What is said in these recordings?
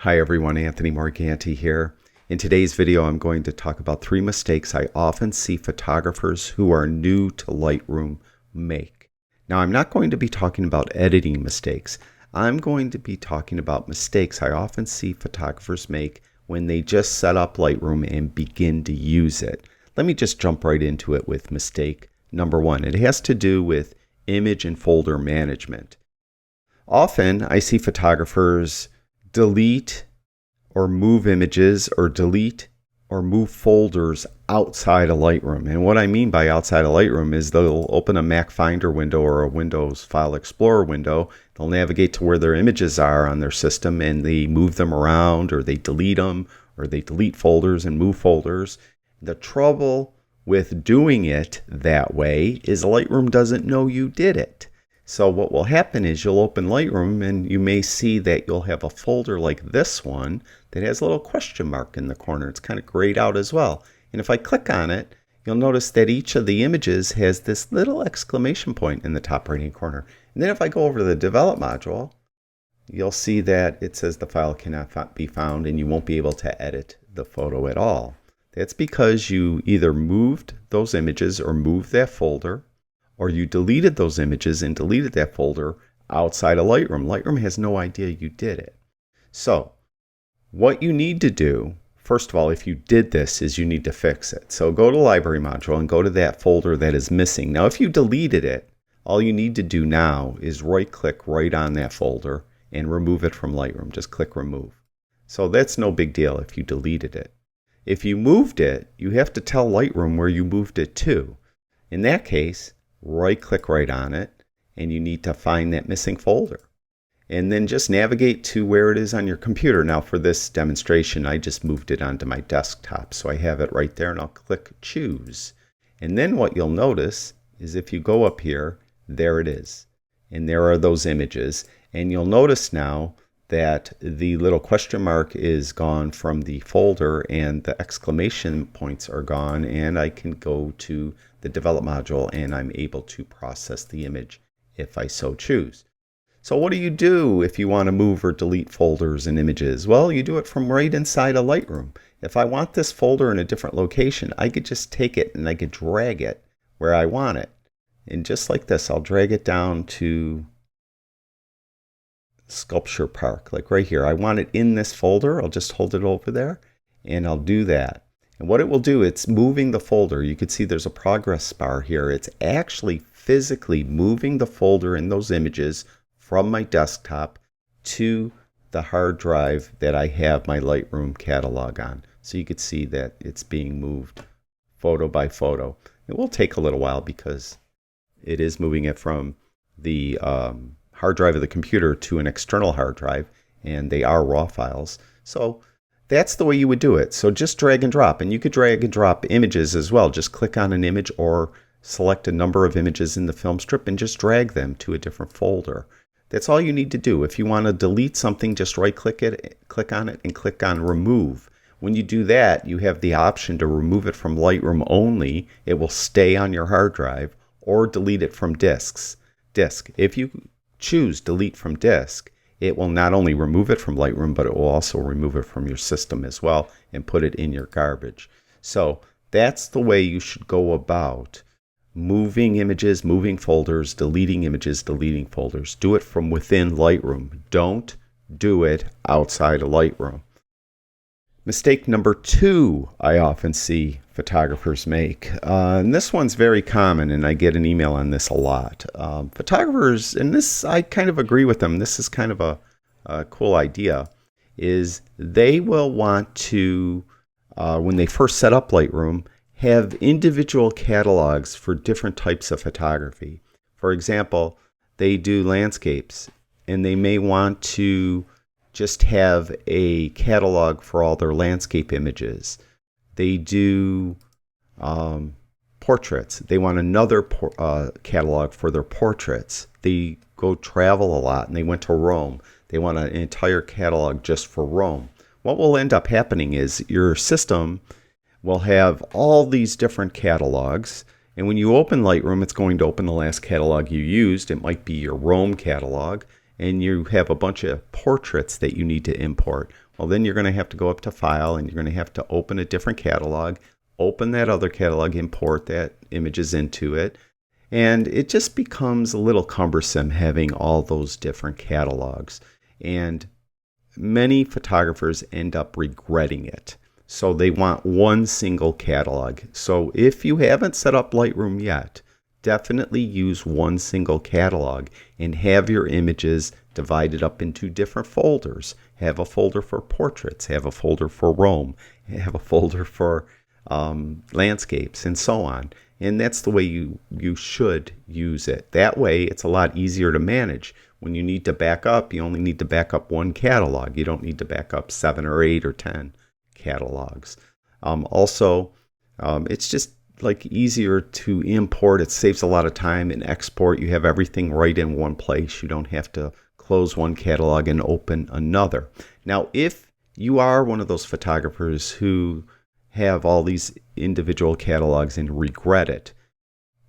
Hi everyone, Anthony Morganti here. In today's video, I'm going to talk about 3 mistakes I often see photographers who are new to Lightroom make. Now, I'm not going to be talking about editing mistakes. I'm going to be talking about mistakes I often see photographers make when they just set up Lightroom and begin to use it. Let me just jump right into it with mistake number 1. It has to do with image and folder management. Often, I see photographers delete or move images or delete or move folders outside of Lightroom. And what I mean by outside of Lightroom is they'll open a Mac Finder window or a Windows File Explorer window. They'll navigate to where their images are on their system and they move them around, or they delete them, or they delete folders and move folders. The trouble with doing it that way is Lightroom doesn't know you did it. So what will happen is you'll open Lightroom and you may see that you'll have a folder like this one that has a little question mark in the corner. It's kind of grayed out as well. And if I click on it, you'll notice that each of the images has this little exclamation point in the top right hand corner. And then if I go over to the Develop module, you'll see that it says the file cannot be found and you won't be able to edit the photo at all. That's because you either moved those images or moved that folder, or you deleted those images and deleted that folder outside of Lightroom. Lightroom has no idea you did it. So what you need to do, first of all, if you did this, is you need to fix it. So go to Library module and go to that folder that is missing. Now, if you deleted it, all you need to do now is right-click right on that folder and remove it from Lightroom. Just click Remove. So that's no big deal if you deleted it. If you moved it, you have to tell Lightroom where you moved it to. In that case, right-click right on it, and you need to find that missing folder. And then just navigate to where it is on your computer. Now for this demonstration, I just moved it onto my desktop, so I have it right there, and I'll click Choose. And then what you'll notice is if you go up here, there it is. And there are those images. And you'll notice now that the little question mark is gone from the folder and the exclamation points are gone, and I can go to the Develop module and I'm able to process the image if I so choose. So what do you do if you want to move or delete folders and images? Well, you do it from right inside of Lightroom. If I want this folder in a different location, I could just take it and I could drag it where I want it. And just like this, I'll drag it down to Sculpture Park, like right here. I want it in this folder. I'll just hold it over there and I'll do that. And what it will do, it's moving the folder. You can see there's a progress bar here. It's actually physically moving the folder and those images from my desktop to the hard drive that I have my Lightroom catalog on. So you can see that it's being moved photo by photo. It will take a little while because it is moving it from the hard drive of the computer to an external hard drive, and they are raw files. So that's the way you would do it. So just drag and drop, and you could drag and drop images as well. Just click on an image or select a number of images in the film strip and just drag them to a different folder. That's all you need to do. If you want to delete something, just right-click it, click on it, and click on Remove. When you do that, you have the option to remove it from Lightroom only. It will stay on your hard drive, or delete it from disk. If you choose Delete from Disk, it will not only remove it from Lightroom, but it will also remove it from your system as well and put it in your garbage. So that's the way you should go about moving images, moving folders, deleting images, deleting folders. Do it from within Lightroom. Don't do it outside of Lightroom. Mistake number 2 I often see photographers make. And this one's very common, and I get an email on this a lot. Photographers, and this I kind of agree with them, this is kind of a cool idea, is they will want to, when they first set up Lightroom, have individual catalogs for different types of photography. For example, they do landscapes, and they may want to just have a catalog for all their landscape images. They do portraits. They want another catalog for their portraits. They go travel a lot and they went to Rome. They want an entire catalog just for Rome. What will end up happening is your system will have all these different catalogs, and when you open Lightroom, it's going to open the last catalog you used. It might be your Rome catalog, and you have a bunch of portraits that you need to import. Well, then you're going to have to go up to File, and you're going to have to open a different catalog, open that other catalog, import that images into it. And it just becomes a little cumbersome having all those different catalogs. And many photographers end up regretting it. So they want one single catalog. So if you haven't set up Lightroom yet, definitely use one single catalog and have your images divided up into different folders. Have a folder for portraits, have a folder for Rome, have a folder for landscapes, and so on. And that's the way you should use it. That way, it's a lot easier to manage. When you need to back up, you only need to back up one catalog. You don't need to back up 7 or 8 or 10 catalogs. It's just like easier to import. It saves a lot of time. And export, you have everything right in one place. You don't have to close one catalog and open another. Now, if you are one of those photographers who have all these individual catalogs and regret it,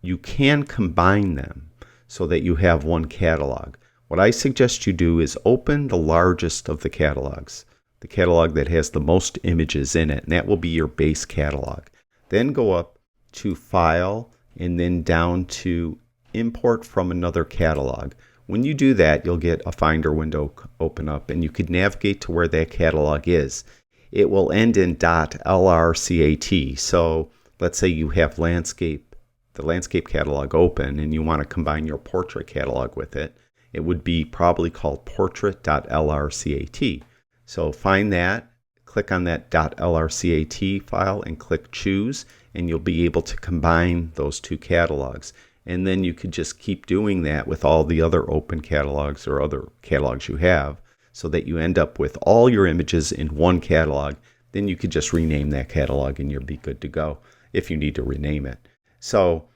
you can combine them so that you have one catalog. What I suggest you do is open the largest of the catalogs, the catalog that has the most images in it, and that will be your base catalog. Then go up to File and then down to Import from another catalog. When you do that, you'll get a Finder window open up, and you could navigate to where that catalog is. It will end in .lrcat. So let's say you have the landscape catalog open, and you want to combine your portrait catalog with it. It would be probably called portrait.lrcat. So find that, click on that .lrcat file and click Choose, and you'll be able to combine those two catalogs. And then you could just keep doing that with all the other open catalogs or other catalogs you have, so that you end up with all your images in one catalog. Then you could just rename that catalog and you'll be good to go if you need to rename it. So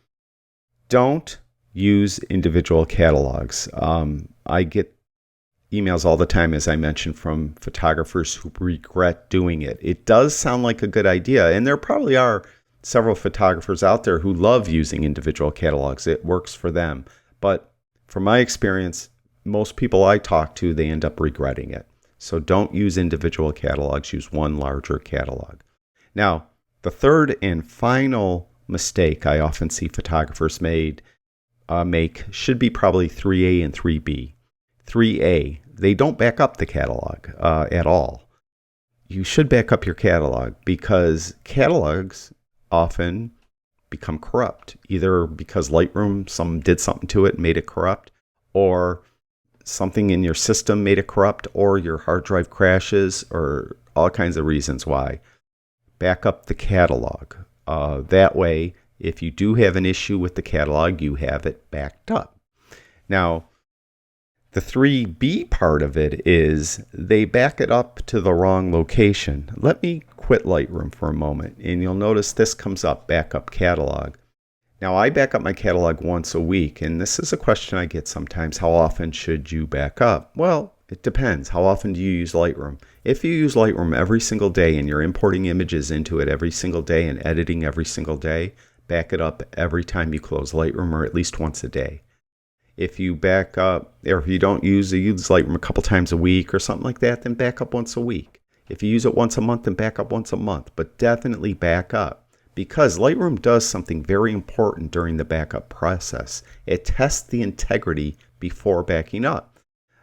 don't use individual catalogs. I get emails all the time, as I mentioned, from photographers who regret doing it. It does sound like a good idea, and there probably are several photographers out there who love using individual catalogs. It works for them. But from my experience, most people I talk to, they end up regretting it. So don't use individual catalogs, use one larger catalog. Now, the third and final mistake I often see photographers make should be probably 3A and 3B. 3A, they don't back up the catalog at all. You should back up your catalog, because catalogs often become corrupt, either because Lightroom did something to it and made it corrupt, or something in your system made it corrupt, or your hard drive crashes, or all kinds of reasons why. Back up the catalog. That way, if you do have an issue with the catalog, you have it backed up. Now, the 3B part of it is they back it up to the wrong location. Let me quit Lightroom for a moment, and you'll notice this comes up, backup catalog. Now, I back up my catalog once a week, and this is a question I get sometimes: how often should you back up? Well, it depends. How often do you use Lightroom? If you use Lightroom every single day and you're importing images into it every single day and editing every single day, back it up every time you close Lightroom, or at least once a day. If you back up, or if you don't use Lightroom a couple times a week or something like that, then back up once a week. If you use it once a month, then back up once a month, but definitely back up. Because Lightroom does something very important during the backup process. It tests the integrity before backing up.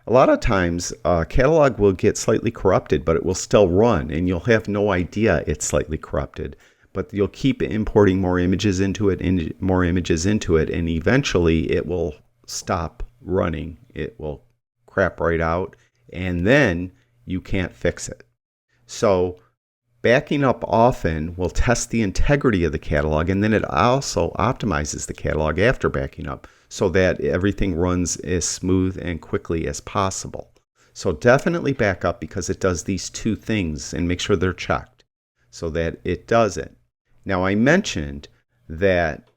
A lot of times, a catalog will get slightly corrupted, but it will still run, and you'll have no idea it's slightly corrupted. But you'll keep importing more images into it, and eventually it will stop running. It will crap right out, and then you can't fix it. So backing up often will test the integrity of the catalog, and then it also optimizes the catalog after backing up so that everything runs as smooth and quickly as possible. So definitely back up, because it does these two things, and make sure they're checked so that it does it. Now, I mentioned that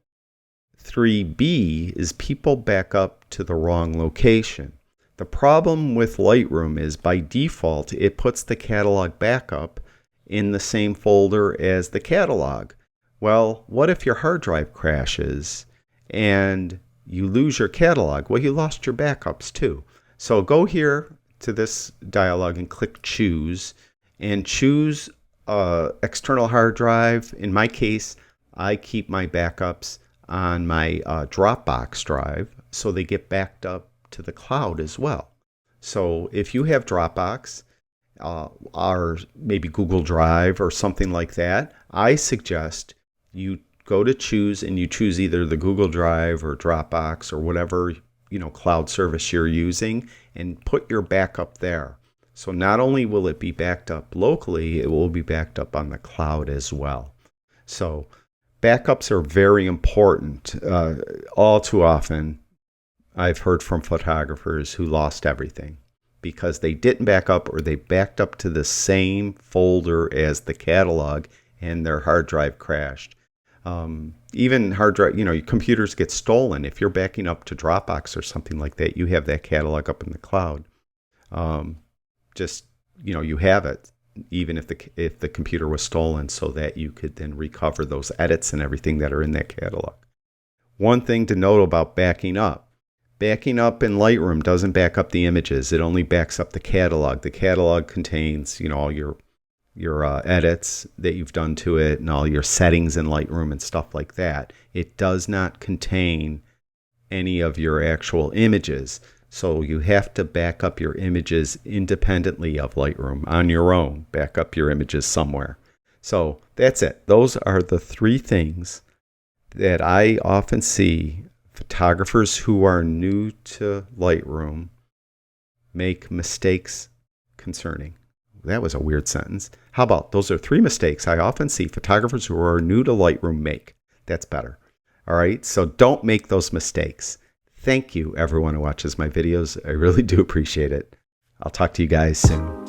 3B is people back up to the wrong location. The problem with Lightroom is, by default, it puts the catalog backup in the same folder as the catalog. Well, what if your hard drive crashes and you lose your catalog? Well, you lost your backups too. So go here to this dialog and click choose, and choose external hard drive. In my case, I keep my backups on my Dropbox drive, so they get backed up to the cloud as well. So if you have Dropbox or maybe Google Drive or something like that, I suggest you go to choose and you choose either the Google Drive or Dropbox or whatever cloud service you're using, and put your backup there. So not only will it be backed up locally, it will be backed up on the cloud as well. So backups are very important. All too often, I've heard from photographers who lost everything because they didn't back up, or they backed up to the same folder as the catalog and their hard drive crashed. Even hard drive, your computers get stolen. If you're backing up to Dropbox or something like that, you have that catalog up in the cloud. You have it, even if the computer was stolen, so that you could then recover those edits and everything that are in that catalog. One thing to note about backing up in Lightroom doesn't back up the images. It only backs up the catalog. The catalog contains, all your edits that you've done to it and all your settings in Lightroom and stuff like that. It does not contain any of your actual images. So you have to back up your images independently of Lightroom on your own. Back up your images somewhere. So that's it. Those are the three things that I often see photographers who are new to Lightroom make mistakes concerning. That was a weird sentence. How about those are three mistakes I often see photographers who are new to Lightroom make? That's better. All right, so don't make those mistakes. Thank you, everyone who watches my videos. I really do appreciate it. I'll talk to you guys soon.